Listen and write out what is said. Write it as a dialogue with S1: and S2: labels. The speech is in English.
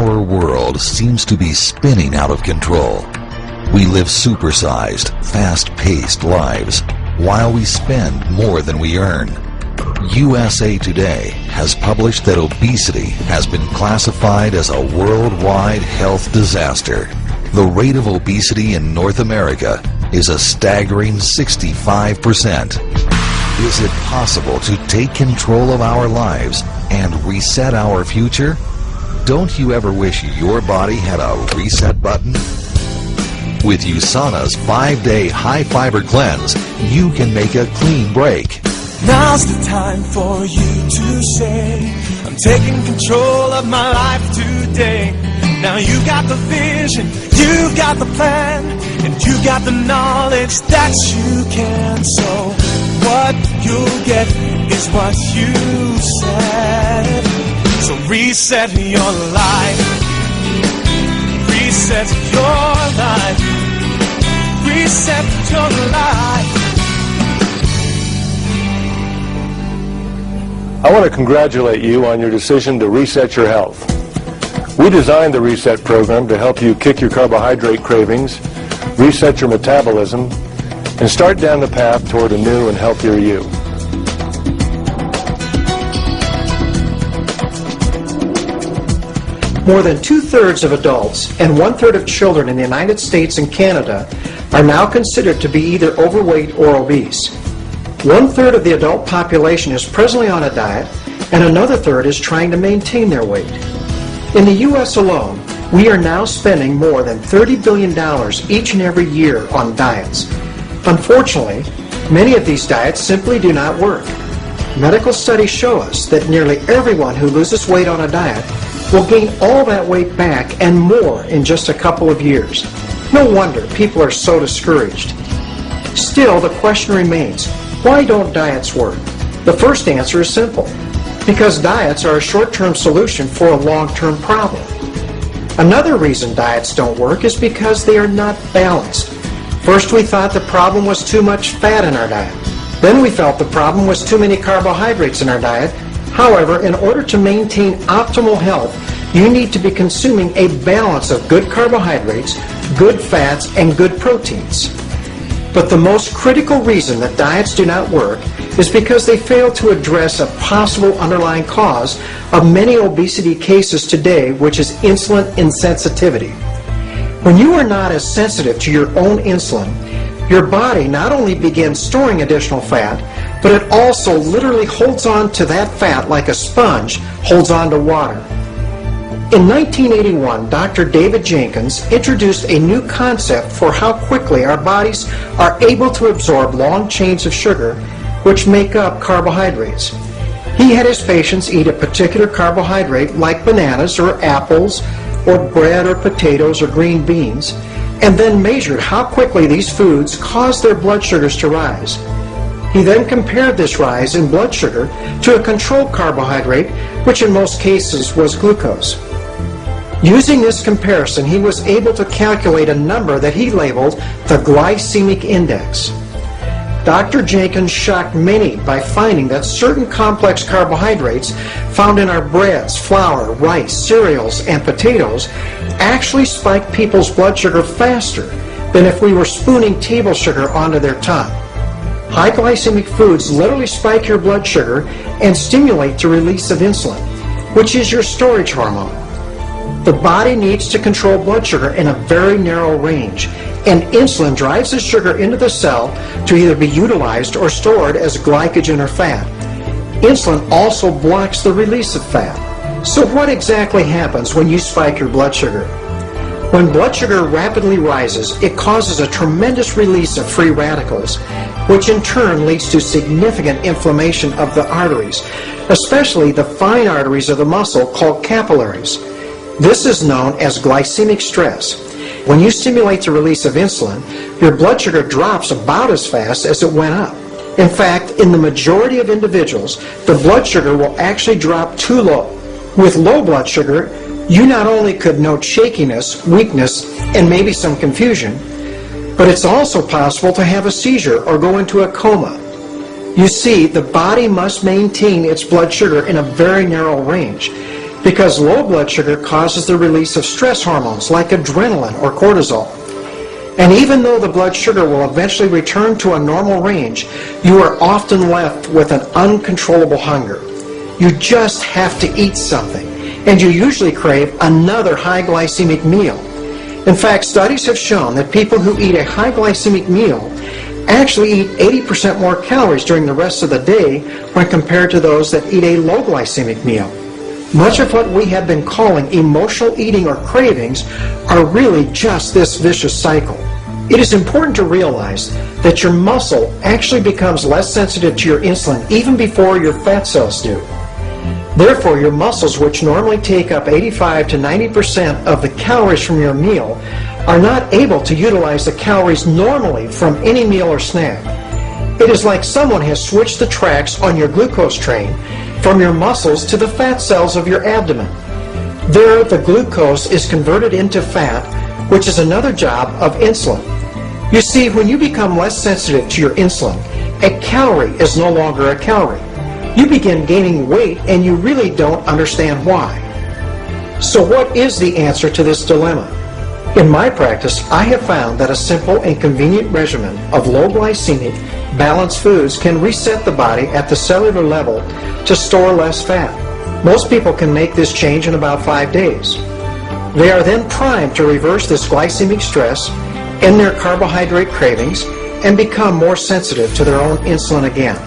S1: Our world seems to be spinning out of control. We live supersized, fast-paced lives while we spend more than we earn. USA Today has published that obesity has been classified as a worldwide health disaster. The rate of obesity in North America is a staggering 65%. Is it possible to take control of our lives and reset our future? Don't you ever wish your body had a reset button? With USANA's 5-day high-fiber cleanse, you can make a clean break.
S2: Now's the time for you to say, I'm taking control of my life today. Now you got the vision, you got the plan, and you got the knowledge that you can. So what you'll get is what you said. So reset your life. Reset your life. Reset your life.
S3: I want to congratulate you on your decision to reset your health. We designed the Reset program to help you kick your carbohydrate cravings, reset your metabolism, and start down the path toward a new and healthier you.
S4: More than 2/3 of adults and 1/3 of children in the United States and Canada are now considered to be either overweight or obese. 1/3 of the adult population is presently on a diet, and another third is trying to maintain their weight. In the U.S. alone, we are now spending more than $30 billion each and every year on diets. Unfortunately, many of these diets simply do not work. Medical studies show us that nearly everyone who loses weight on a diet will gain all that weight back and more in just a couple of years. No wonder people are so discouraged. Still, the question remains, why don't diets work? The first answer is simple. Because diets are a short-term solution for a long-term problem. Another reason diets don't work is because they are not balanced. First, we thought the problem was too much fat in our diet. Then we felt the problem was too many carbohydrates in our diet. However, in order to maintain optimal health, you need to be consuming a balance of good carbohydrates, good fats, and good proteins. But the most critical reason that diets do not work is because they fail to address a possible underlying cause of many obesity cases today, which is insulin insensitivity. When you are not as sensitive to your own insulin, your body not only begins storing additional fat, but it also literally holds on to that fat like a sponge holds on to water. In 1981, Dr. David Jenkins introduced a new concept for how quickly our bodies are able to absorb long chains of sugar, which make up carbohydrates. He had his patients eat a particular carbohydrate like bananas or apples or bread or potatoes or green beans, and then measured how quickly these foods caused their blood sugars to rise. He then compared this rise in blood sugar to a controlled carbohydrate, which in most cases was glucose. Using this comparison, he was able to calculate a number that he labeled the glycemic index. Dr. Jenkins shocked many by finding that certain complex carbohydrates found in our breads, flour, rice, cereals, and potatoes actually spike people's blood sugar faster than if we were spooning table sugar onto their tongue. High glycemic foods literally spike your blood sugar and stimulate the release of insulin, which is your storage hormone. The body needs to control blood sugar in a very narrow range, and insulin drives the sugar into the cell to either be utilized or stored as glycogen or fat. Insulin also blocks the release of fat. So what exactly happens when you spike your blood sugar? When blood sugar rapidly rises, it causes a tremendous release of free radicals, which in turn leads to significant inflammation of the arteries, especially the fine arteries of the muscle called capillaries. This is known as glycemic stress. When you stimulate the release of insulin, your blood sugar drops about as fast as it went up. In fact, in the majority of individuals, the blood sugar will actually drop too low. With low blood sugar, you not only could note shakiness, weakness, and maybe some confusion, but it's also possible to have a seizure or go into a coma. You see, the body must maintain its blood sugar in a very narrow range, because low blood sugar causes the release of stress hormones like adrenaline or cortisol. And even though the blood sugar will eventually return to a normal range, you are often left with an uncontrollable hunger. You just have to eat something, and you usually crave another high glycemic meal. In fact, studies have shown that people who eat a high glycemic meal actually eat 80% more calories during the rest of the day when compared to those that eat a low glycemic meal. Much of what we have been calling emotional eating or cravings are really just this vicious cycle. It is important to realize that your muscle actually becomes less sensitive to your insulin even before your fat cells do. Therefore, your muscles, which normally take up 85 to 90% of the calories from your meal, are not able to utilize the calories normally from any meal or snack. It is like someone has switched the tracks on your glucose train from your muscles to the fat cells of your abdomen. There, the glucose is converted into fat, which is another job of insulin. You see, when you become less sensitive to your insulin, a calorie is no longer a calorie. You begin gaining weight and you really don't understand why. So what is the answer to this dilemma? In my practice, I have found that a simple and convenient regimen of low glycemic, balanced foods can reset the body at the cellular level to store less fat. Most people can make this change in about 5 days. They are then primed to reverse this glycemic stress, end their carbohydrate cravings, and become more sensitive to their own insulin again.